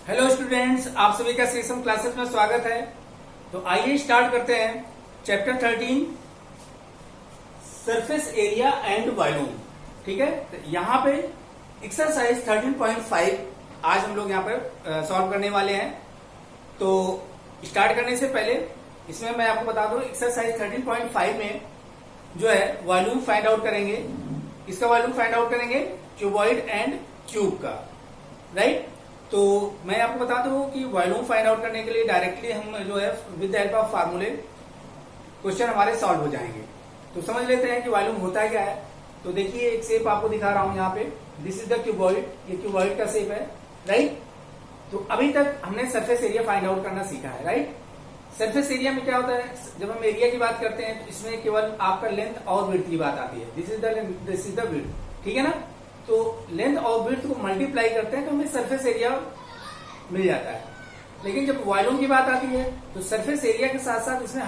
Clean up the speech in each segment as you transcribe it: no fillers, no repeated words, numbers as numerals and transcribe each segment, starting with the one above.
Hello students, आप सभी का सीएसएम क्लासेस में स्वागत है। तो आइए स्टार्ट करते हैं chapter 13 surface area and volume. ठीक है, तो यहाँ पे एक्सरसाइज 13.5 आज हम लोग यहाँ पर सॉल्व करने वाले हैं। तो स्टार्ट करने से पहले इसमें मैं आपको बता दूं, एक्सरसाइज 13.5 में जो है वॉल्यूम फाइंड आउट करेंगे। इसका वॉल्यूम फाइंड आउट करेंगे क्यूबॉइड एंड क्यूब का, राइट। तो मैं आपको बता दूं कि वॉल्यूम फाइंड आउट करने के लिए डायरेक्टली हम जो है विद द हेल्प ऑफ फार्मूले क्वेश्चन हमारे सॉल्व हो जाएंगे। तो समझ लेते हैं कि वॉल्यूम होता क्या है। तो देखिए, एक शेप आपको दिखा रहा हूं यहाँ पे, दिस इज द क्यूबॉइड, ये क्यूबॉइड का शेप है, राइट। तो अभी तक हमने सरफेस एरिया फाइंड आउट करना सीखा है, राइट। सरफेस एरिया में क्या होता है, जब हम एरिया की बात करते हैं तो इसमें केवल आपका लेंथ और विड्थ की बात आती है। दिस इज द विड्थ, ठीक है ना। तो लेंथ और विड्थ को मल्टीप्लाई करते हैं तो हमें सरफेस एरिया मिल जाता है। लेकिन जब वॉल्यूम की बात आती है तो सरफेस एरिया के साथ साथ इसमें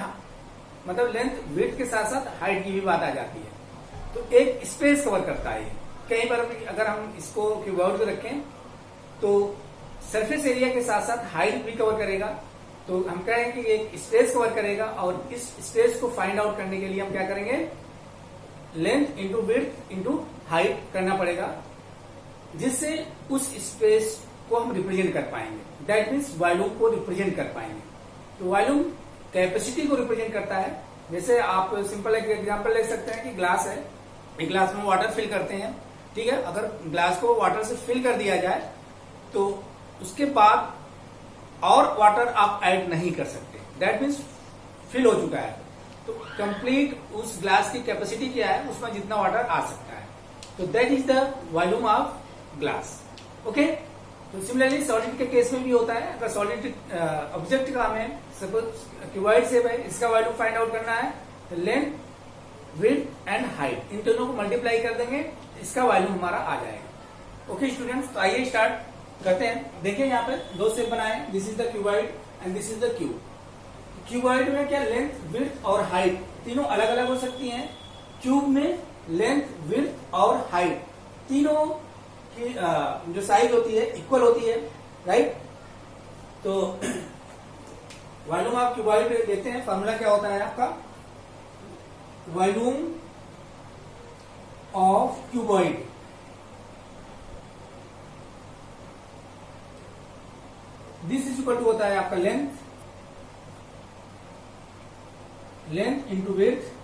मतलब लेंथ विड्थ के साथ साथ हाइट की भी बात आ जाती है। तो एक स्पेस कवर करता है। कहीं पर अगर हम इसको क्यूबॉइड को रखें तो सरफेस एरिया के साथ साथ हाइट भी कवर करेगा। तो हम कहेंगे कि एक स्पेस कवर करेगा, और इस स्पेस को फाइंड आउट करने के लिए हम क्या करेंगे, length into width into height करना पड़ेगा, जिससे उस स्पेस को हम रिप्रेजेंट कर पाएंगे। दैट मीन्स वॉल्यूम को रिप्रेजेंट कर पाएंगे। तो वॉल्यूम कैपेसिटी को रिप्रेजेंट करता है। जैसे आप सिंपल एक एग्जांपल ले सकते हैं कि ग्लास है, एक ग्लास में वाटर फिल करते हैं, ठीक है। अगर ग्लास को वाटर से फिल कर दिया जाए तो उसके बाद और वाटर आप ऐड नहीं कर सकते। दैट मीन्स फिल हो चुका है। तो कंप्लीट उस ग्लास की कैपेसिटी क्या है, उसमें जितना वाटर आ सकता है। तो that is the volume of glass, okay. तो सिमिलरली सॉलिड के केस में भी होता है। अगर सॉलिड ऑब्जेक्ट का हमें सपोज क्यूबॉइड शेप है, इसका वॉल्यूम फाइंड आउट करना है, तो length width and height in दोनों को मल्टीप्लाई कर देंगे, इसका वॉल्यूम हमारा आ जाएगा। ओके स्टूडेंट्स, तो आइए स्टार्ट करते हैं। देखिए यहाँ पे दो शेप बनाए, this is the cuboid and this is the cube. Cuboid में क्या लेंथ विड्थ और हाइट तीनों अलग अलग हो सकती हैं। क्यूब में लेंथ विड्थ और हाइट तीनों की जो साइज होती है इक्वल होती है, राइट। तो वॉल्यूम ऑफ क्यूबॉइड देखते हैं, फॉर्मूला क्या होता है आपका, volume of cuboid this is equal to होता है आपका length into width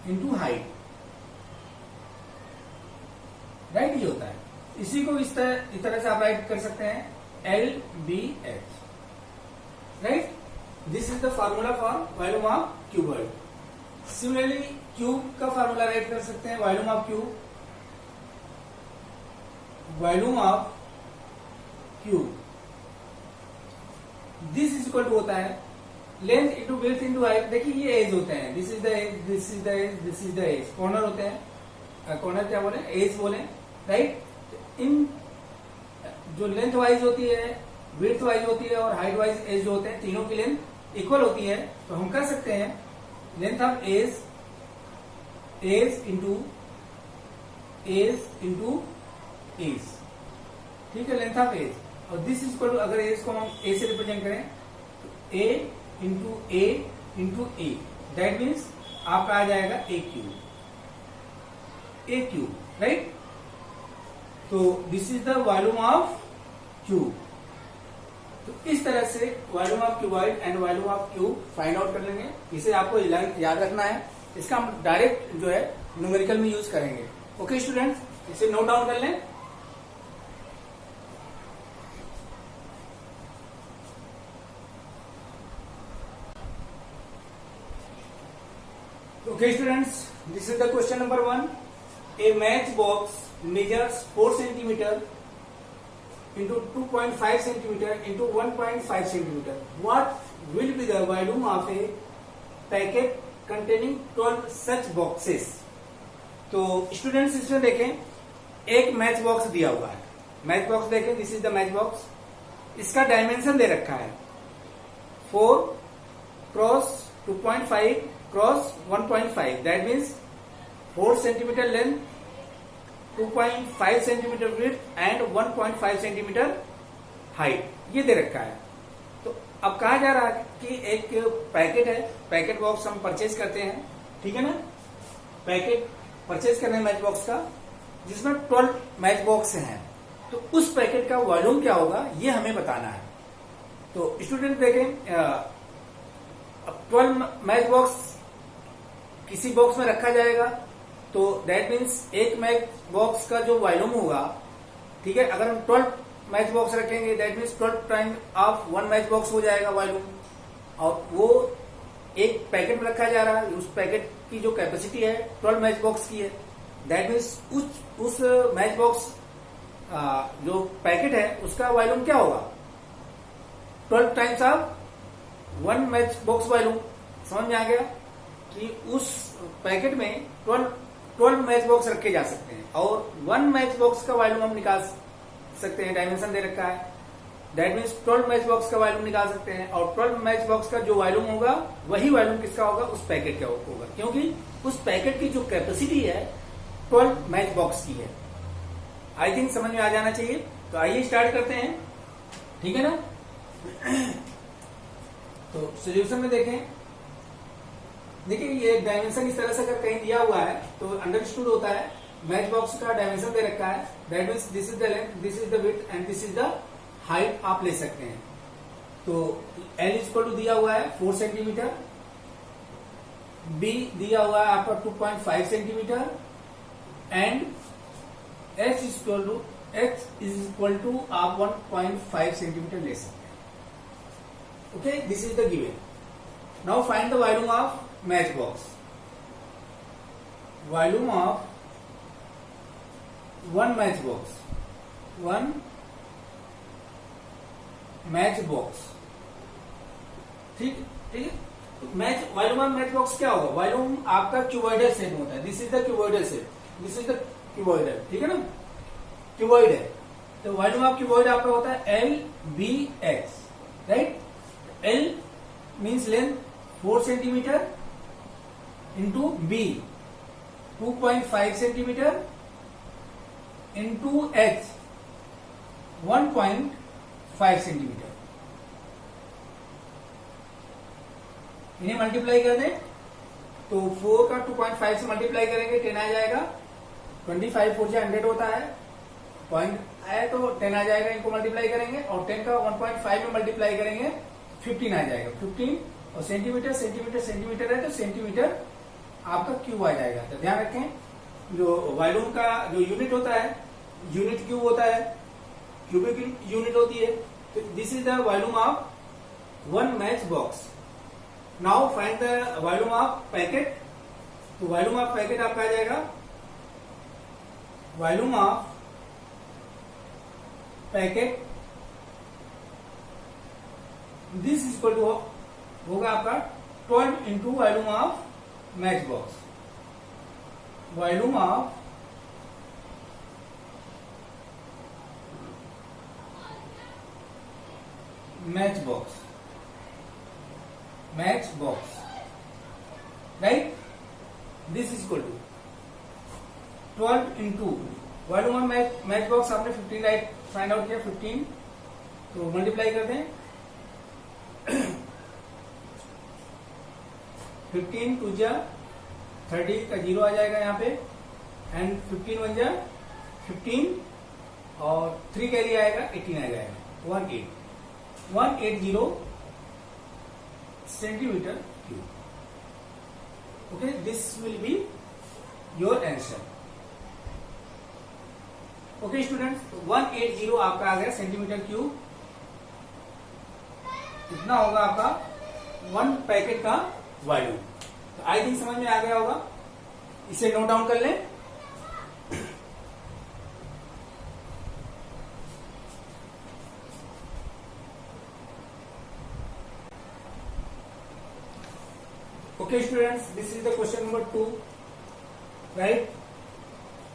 into height, right. ये होता है। इसी को इस तरह से आप राइट कर सकते हैं, LBH, right. This is the formula for volume of cuboid. Similarly cube का फॉर्मूला राइट कर सकते हैं, volume of cube, volume of cube this is equal to होता है length into width into height. देखिए ये एज होते हैं, this is the edge, this is the edge, this is the edge. Corner होते हैं, कॉर्नर क्या बोले, एज बोले, राइट। इन जो लेंथ वाइज होती है, विड्थ वाइज होती है और हाइट वाइज एज जो होते हैं, तीनों की लेंथ इक्वल होती है। तो हम कर सकते हैं length of edge into edge, ठीक है, लेंथ ऑफ एज। और दिस इज इक्वल टू, अगर एज को हम ए से रिप्रेजेंट करें तो A into A, that means आपका आ जाएगा ए क्यूब, राइट। तो this is the volume of cube. तो इस तरह से volume of cuboid and volume of cube find out कर लेंगे। इसे आपको याद रखना है। इसका हम डायरेक्ट जो है न्यूमेरिकल में यूज करेंगे। ओके स्टूडेंट्स, इसे नोट डाउन कर लें। Okay students, this is the question number 1. A match box measures 4 centimeter into 2.5 centimeter into 1.5 centimeter. What will be the volume of a packet containing 12 such boxes? तो students इसमें देखें, एक match box दिया हुआ है। Match box देखें, this is the match box. इसका dimension दे रखा है 4 cross 2.5 cross 1.5, that means 4 centimetre length 2.5 centimetre width and 1.5 centimetre height, ये दे रखा है। तो अब कहा जा रहा है कि एक पैकेट है, पैकेट बॉक्स हम परचेज करते हैं, ठीक है ना, पैकेट परचेज करने मैच बॉक्स का, जिसमें 12 मैच बॉक्स हैं। तो उस पैकेट का वॉल्यूम क्या होगा ये हमें बताना है। तो स्टूडेंट देखें, अब 12 मैच बॉक्स किसी बॉक्स में रखा जाएगा, तो दैट मीन्स एक मैच बॉक्स का जो वॉल्यूम होगा, ठीक है, अगर हम 12 मैच बॉक्स रखेंगे that means 12 time of 1 match box हो जाएगा वॉल्यूम, और वो एक पैकेट में रखा जा रहा है। उस पैकेट की जो कैपेसिटी है 12 मैच बॉक्स की है, दैट मीन्स उस मैच बॉक्स जो पैकेट है उसका वॉल्यूम क्या होगा, 12 times of 1 match box volume. समझ में आ गया कि उस पैकेट में 12 मैच बॉक्स रखे जा सकते हैं, और 1 मैच बॉक्स का वॉल्यूम हम निकाल सकते हैं, डायमेंशन दे रखा है, दैट मीन्स 12 मैच बॉक्स का वॉल्यूम निकाल सकते हैं, और 12 मैच बॉक्स का जो वॉल्यूम होगा वही वॉल्यूम किसका होगा, उस पैकेट का होगा, क्योंकि उस पैकेट की जो कैपेसिटी है 12 मैच बॉक्स की है। आई थिंक समझ में आ जाना चाहिए। तो आइए स्टार्ट करते हैं, ठीक है ना। तो सोल्यूशन में देखें, देखिए ये डायमेंशन इस तरह से अगर कहीं दिया हुआ है तो अंडरस्टूड होता है, मैच बॉक्स का डायमेंशन दे रखा है, that means this is the length, this is the width and this is the height आप ले सकते हैं। तो L इक्वल टू दिया हुआ है 4 सेंटीमीटर, B दिया हुआ है आपका 2.5 centimetre, and H is equal to आप 1.5 सेंटीमीटर ले सकते हैं। Okay, this is the given. Now find the volume of match box. Volume of 1 match box, 1 match box, ठीक ठीक है। Match volume of match box क्या होगा, वॉल्यूम आपका क्यूबॉइडल शेप होता है, this is the cuboidal shape, this is the cuboidal, ठीक है ना, क्यूबॉइड है। तो वॉल्यूम ऑफ क्यूबॉइड आपका होता है LBX, right. L means length 4 centimetre into B 2.5 centimetre into H 1.5 centimetre. इन्हें मल्टीप्लाई कर दें तो 4 का 2.5 से मल्टीप्लाई करेंगे 10 आ जाएगा, 25 4 से 100 होता है, पॉइंट आया तो 10 आ जाएगा, इनको मल्टीप्लाई करेंगे, और 10 का 1.5 में मल्टीप्लाई करेंगे 15 आ जाएगा, 15, और सेंटीमीटर सेंटीमीटर सेंटीमीटर है तो सेंटीमीटर आपका क्यूब आ जाएगा। तो ध्यान रखें जो वॉल्यूम का जो यूनिट होता है यूनिट क्यूब होता है, क्यूबिक यूनिट होती है। तो this is the volume of 1 match box. Now find the volume of packet. तो वॉल्यूम ऑफ पैकेट आपका आ जाएगा, volume of packet this is equal to होगा आपका 12 into volume of match box. Volume of match box, match box, right, this is equal to 12 into volume of match box आपने 15 right find out किया, 15 तो multiply कर दें 15 to जा 30 का 0 आ जाएगा यहाँ पे, एंड 15 1 जा 15 और 3 कैरी आएगा 18 आ जाएगा, 180 centimetre cube. Okay, this will be your answer. Okay students, 180 आपका आ गया सेंटीमीटर क्यूब, इतना होगा आपका 1 पैकेट का वॉल्यूम। तो आई थिंक समझ में आ गया होगा, इसे नोट डाउन कर लें। Okay students, this is the question number 2, right?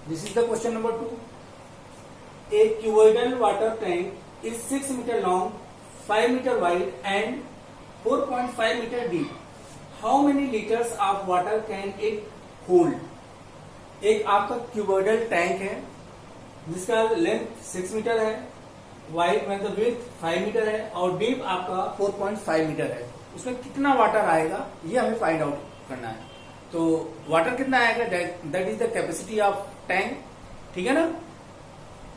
This is the question number 2. A cuboidal water tank is 6 meter long, 5 meter wide and 4.5 meter deep. How many liters of water can it hold? एक आपका cuboidal tank है जिसका length 6 metre है, wide मतलब width 5 metre है और deep आपका 4.5 metre है। उसमें कितना वाटर आएगा ये हमें फाइंड आउट करना है। तो वाटर कितना आएगा, that is the capacity of tank, ठीक है ना।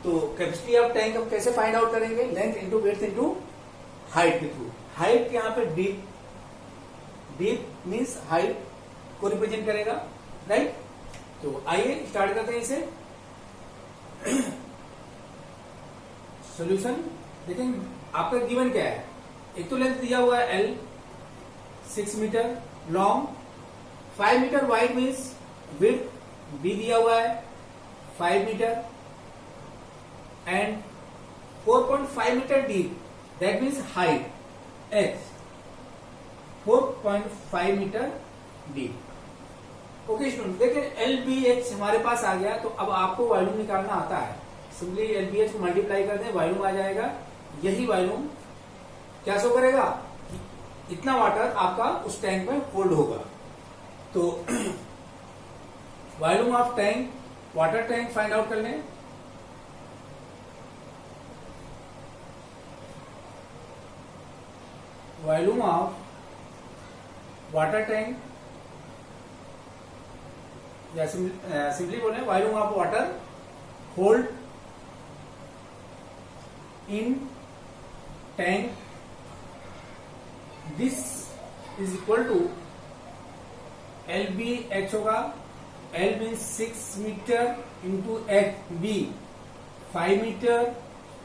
तो कैपेसिटी ऑफ टैंक हम कैसे फाइंड आउट करेंगे, length into width into height के थ्रू। हाइट यहाँ पे डीप मीन्स हाइट को रिप्रेजेंट करेगा, राइट। तो आइए स्टार्ट करते हैं इसे। सॉल्यूशन देखें, आपका गिवन क्या है, एक तो लेंथ दिया हुआ है L 6 metre long, 5 metre wide means width B दिया हुआ है 5 metre and 4.5 metre deep, that means height H 4.5 metre deep. Okay student, देखिए LBH हमारे पास आ गया। तो अब आपको वॉल्यूम निकालना आता है, सिंपली LBH को मल्टीप्लाई कर दें, वॉल्यूम आ जाएगा। यही वॉल्यूम क्या शो करेगा, इतना वाटर आपका उस टैंक में होल्ड होगा। तो volume of tank, water tank find out कर लें। वॉल्यूम ऑफ वाटर टैंक या सिंपली बोले volume of water hold in tank, this is equal to LBH होगा। L means 6 metre into H, B 5 metre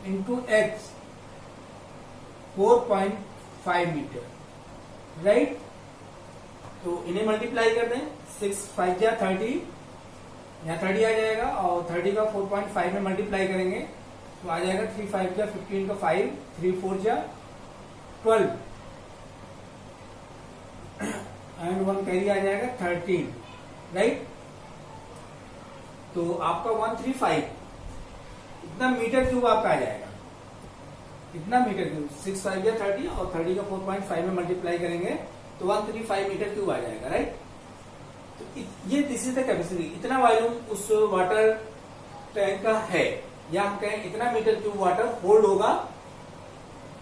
into H 4.5 metre, right. तो इन्हें multiply कर दें, 6 5 या 30, यहाँ 30 आ जाएगा और 30 का 4.5 में मल्टीप्लाई करेंगे तो आ जाएगा 3 5 या 15 का 5, 3 4 या 12 एंड 1 कैरी आ जाएगा 13, राइट। तो आपका 135 इतना मीटर क्यूब आपका आ जाएगा, इतना मीटर क्यूब 6 5 या 30 और 30 का 4.5 में मल्टीप्लाई करेंगे तो 135 मीटर क्यूब आ जाएगा, राइट। तो ये दिस इज द कैपेसिटी, इतना वॉल्यूम उस वाटर टैंक का है, या हम कहें इतना मीटर क्यूब वाटर होल्ड होगा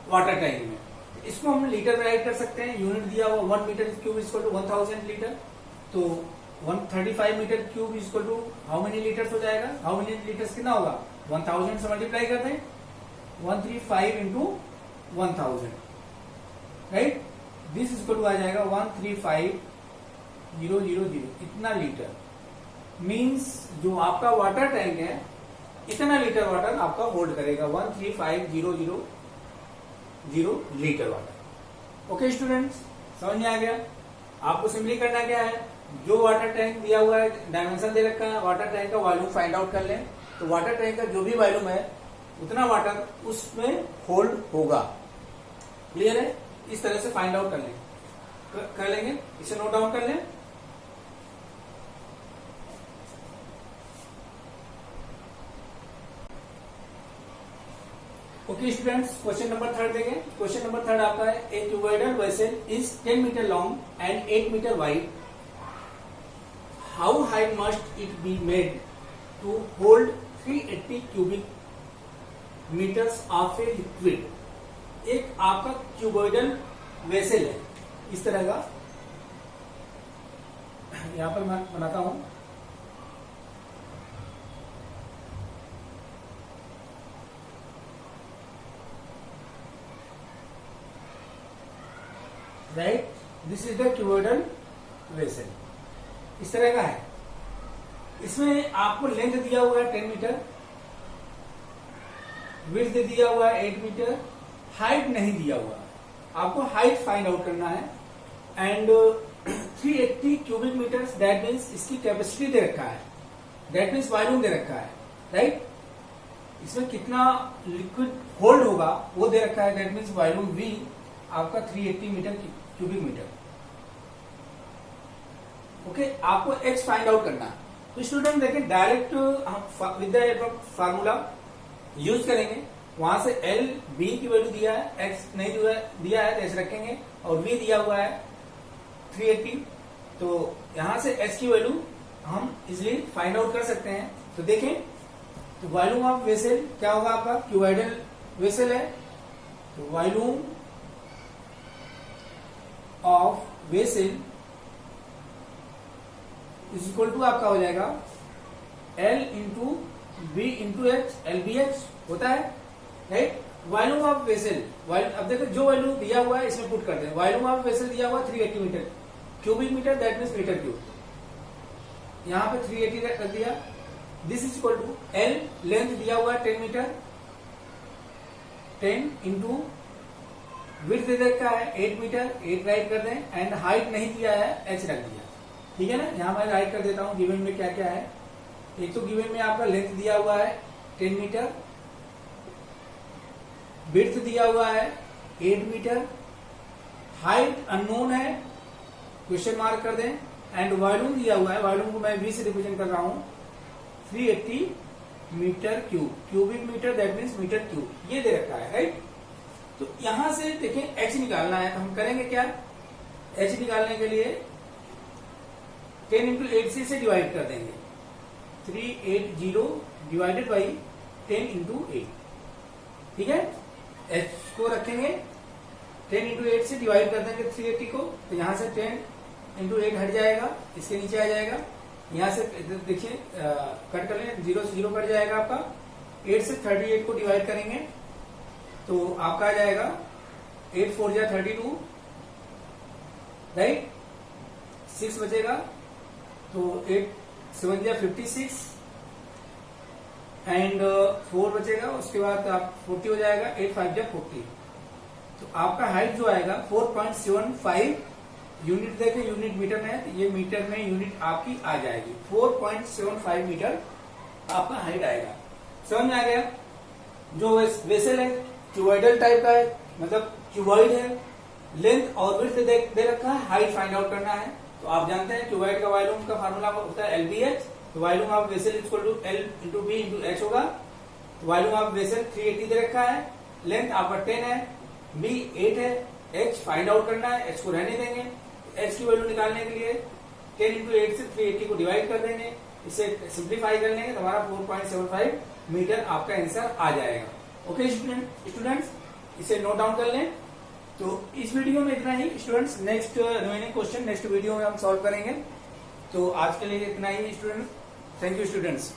वाटर टैंक में। तो इसको हम लीटर में राइट कर सकते हैं, यूनिट दिया हुआ 1 metre cube equal to 1000 litre. तो 135 metre cube equal to how many litres हो जाएगा, हाउ मेनी लीटर्स कितना होगा, 1000 से मल्टीप्लाई करते हैं, 135 into 1000, right. This equal to आ जाएगा 135,000, इतना लीटर मींस जो आपका वाटर टैंक है इतना लीटर वाटर आपका होल्ड करेगा, 135,000 लीटर वाटर। ओके स्टूडेंट्स, समझ में आ गया। आपको सिंपली करना क्या है, जो वाटर टैंक दिया हुआ है, डायमेंशन दे रखा है, वाटर टैंक का वॉल्यूम फाइंड आउट कर लें। तो वाटर टैंक का जो भी वॉल्यूम है उतना वाटर उसमें होल्ड होगा, क्लियर है। इस तरह से फाइंड आउट कर लेंगे, इसे नोट डाउन कर लें। ओके स्टूडेंट्स, क्वेश्चन नंबर 3 देखें। क्वेश्चन नंबर 3 आपका है, a cuboidal vessel is 10 metre long and 8 metre wide, how high must it be made to hold 380 cubic metres of a liquid. एक आपका क्यूबॉइडल वेसल है इस तरह का, यहां पर मैं बनाता हूं, right. This is the cuboidal vessel, इस तरह का है। इसमें आपको लेंथ दिया हुआ है 10 मीटर, विड्थ दिया हुआ है 8 मीटर, हाइट नहीं दिया हुआ। आपको हाइट फाइंड आउट करना है and 380 cubic metres, that means इसकी कैपेसिटी दे रखा है, दैट मीन्स वॉल्यूम दे रखा है, राइट। इसमें कितना लिक्विड होल्ड होगा वो दे रखा है, दैट मीन्स वॉल्यूम V आपका 380 मीटर क्यूबिक मीटर। ओके, आपको X फाइंड आउट करना है। तो स्टूडेंट देखें, डायरेक्ट हम with the help of formula use करेंगे। वहां से L B की वैल्यू दिया है, X नहीं दिया है तो ऐसे रखेंगे, और V दिया हुआ है 380, तो यहां से H की वैल्यू हम इजिली फाइंड आउट कर सकते हैं। तो देखें, तो वॉल्यूम ऑफ वेसल क्या होगा आपका, क्यूबॉइडल वेसल है, तो volume of vessel is equal to आपका हो जाएगा L into B into H, L B H होता है, राइट। वॉल्यूम ऑफ वेसल, अब देखो जो वॉल्यूम दिया हुआ है इसमें पुट करते हैं। वॉल्यूम ऑफ वेसल दिया हुआ 380 metre cubic metre, that means metre cube. यहाँ पे 380 रख दिया। This is equal to L, length दिया हुआ है 10 मीटर, 10 इंटू विड्थ दे रखा है 8 मीटर, 8 राइट कर दें, एंड हाइट नहीं दिया है, h रख दिया, ठीक है ना। यहाँ मैं राइट कर देता हूँ गिवन में क्या क्या है। एक तो गिवन में आपका लेंथ दिया हुआ है 10 मीटर, विड्थ दिया हुआ है 8 मीटर, हाइट अननोन है, क्वेश्चन मार्क कर दें, एंड वॉल्यूम दिया हुआ है, वॉल्यूम को मैं V से रिप्रेजेंट कर रहा हूं 380 metre cube, cubic metre that means metre cube, ये दे रखा है, राइट। तो यहां से देखें h निकालना है, तो हम करेंगे क्या, h निकालने के लिए 10 इंटू 8 से डिवाइड कर देंगे, 380 डिवाइडेड बाई 10 इंटू 8, ठीक है। h को रखेंगे 10 इंटू 8 से डिवाइड कर देंगे 380 को, तो यहां से 10 इंटू 8 हट जाएगा, इसके नीचे आ जाएगा। यहां से देखिए कट कर लें, 0 से 0 कट जाएगा आपका। 8 से 38 को डिवाइड करेंगे तो आपका आ जाएगा 8 4 जा 32, राइट। 6 बचेगा तो 8 7 जा 56 एंड 4 बचेगा, उसके बाद आप 40 हो जाएगा, 8 5 जा 40। तो आपका हाइट जो आएगा 4.75 यूनिट, देखें यूनिट मीटर में है, तो ये मीटर में यूनिट आपकी आ जाएगी, 4.75 मीटर आपका हाइट आएगा। समझ में आ गया। जो वेसल है क्यूबॉइडल टाइप का है, मतलब क्यूबॉइड है, लेंथ और विड्थ दे रखा है, हाइट फाइंड आउट करना है। तो आप जानते हैं क्यूबॉइड का वॉल्यूम का फार्मूला होता है LBH, तो volume of vessel is equal to L into B into H होगा। वॉल्यूम ऑफ वेसल 380 दे रखा है, लेंथ आपका 10 है, B 8 है, H फाइंड आउट करना है, H को रहने देंगे। H की वैल्यू निकालने के लिए 10 इंटू 8 से 380 को डिवाइड कर देंगे, इसे सिंप्लीफाई कर लेंगे तो हमारा 4.75 मीटर आपका आंसर आ जाएगा। ओके स्टूडेंट्स, इसे नोट डाउन कर लें। तो इस वीडियो में इतना ही students, next remaining question next video में हम सॉल्व करेंगे। तो आज के लिए इतना ही स्टूडेंट्स, थैंक यू स्टूडेंट्स।